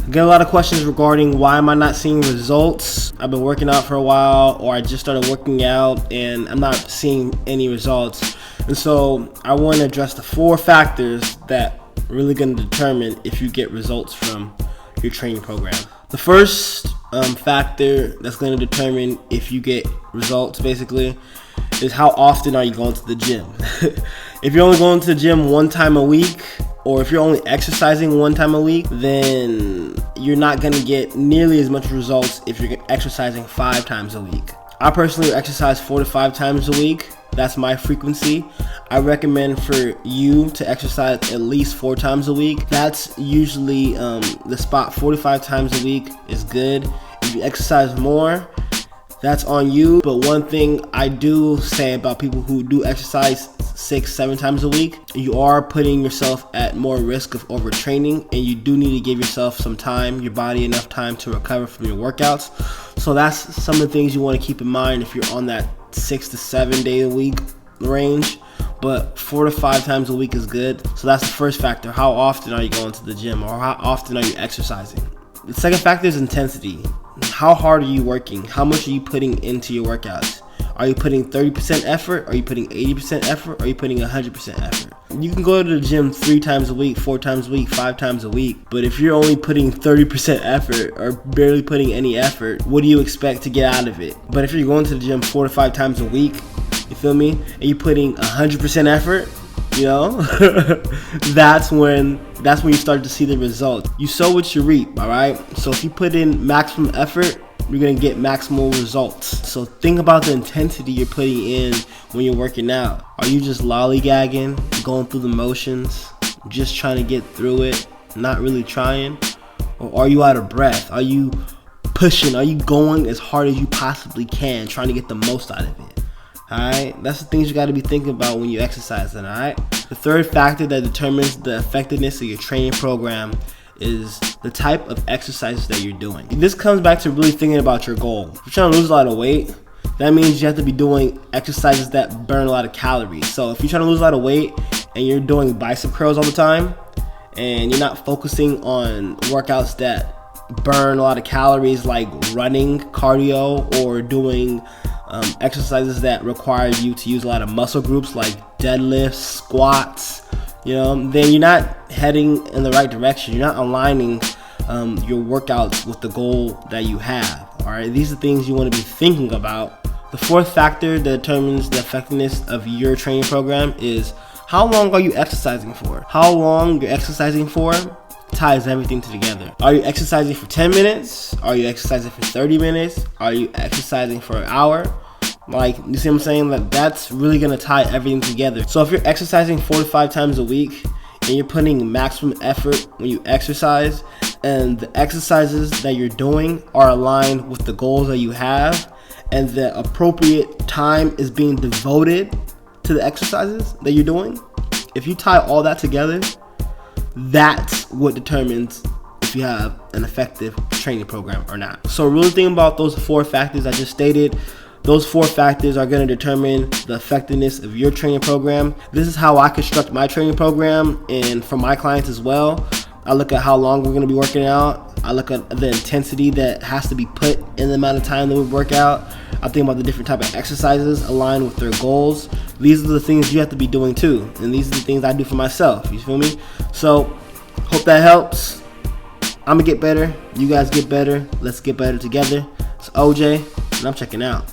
I get a lot of questions regarding why am I not seeing results. I've been working out for a while, or I just started working out and I'm not seeing any results. And so I want to address the 4 factors that are really going to determine if you get results from your training program. The first factor that's going to determine if you get results basically is how often are you going to the gym. If you're only going to the gym 1 time a week, or if you're only exercising 1 time a week, then you're not going to get nearly as much results if you're exercising 5 times a week. I personally exercise 4 to 5 times a week. That's my frequency. I recommend for you to exercise at least 4 times a week. That's usually the spot. 4 to 5 times a week is good. If you exercise more, that's on you. But one thing I do say about people who do exercise 6-7 times a week, you are putting yourself at more risk of overtraining, and you do need to give yourself some time, your body enough time to recover from your workouts. So that's some of the things you want to keep in mind if you're on that 6 to 7 day a week range. But 4 to 5 times a week is good. So that's the first factor. How often are you going to the gym, or how often are you exercising? The second factor is intensity. How hard are you working? How much are you putting into your workouts? Are you putting 30% effort? Are you putting 80% effort? Are you putting 100% effort? You can go to the gym 3 times a week, 4 times a week, 5 times a week. But if you're only putting 30% effort or barely putting any effort, what do you expect to get out of it? But if you're going to the gym 4 to 5 times a week, you feel me? And you're putting 100% effort, you know, that's when you start to see the results. You sow what you reap, all right? So if you put in maximum effort, you're gonna get maximal results. So think about the intensity you're putting in when you're working out. Are you just lollygagging, going through the motions, just trying to get through it, not really trying? Or are you out of breath? Are you pushing? Are you going as hard as you possibly can, trying to get the most out of it? Alright, that's the things you got to be thinking about when you exercise. Alright, the third factor that determines the effectiveness of your training program is the type of exercises that you're doing. This comes back to really thinking about your goal. If you're trying to lose a lot of weight, that means you have to be doing exercises that burn a lot of calories. So if you're trying to lose a lot of weight and you're doing bicep curls all the time, and you're not focusing on workouts that burn a lot of calories like running, cardio, or doing exercises that require you to use a lot of muscle groups like deadlifts, squats, you know, then you're not heading in the right direction. You're not aligning your workouts with the goal that you have. All right, these are things you want to be thinking about. The fourth factor that determines the effectiveness of your training program is how long are you exercising for? How long you're exercising for ties everything together. Are you exercising for 10 minutes? Are you exercising for 30 minutes? Are you exercising for an hour? Like, you see what I'm saying? Like, that's really gonna tie everything together. So if you're exercising 4 to 5 times a week and you're putting maximum effort when you exercise, and the exercises that you're doing are aligned with the goals that you have, and the appropriate time is being devoted to the exercises that you're doing, if you tie all that together, that's what determines if you have an effective training program or not. So really think about those 4 factors I just stated. Those 4 factors are going to determine the effectiveness of your training program. This is how I construct my training program, and for my clients as well. I look at how long we're going to be working out. I look at the intensity that has to be put in the amount of time that we work out. I think about the different type of exercises aligned with their goals. These are the things you have to be doing too, and these are the things I do for myself. You feel me? So hope that helps. I'm gonna get better. You guys get better. Let's get better together. It's OJ, and I'm checking out.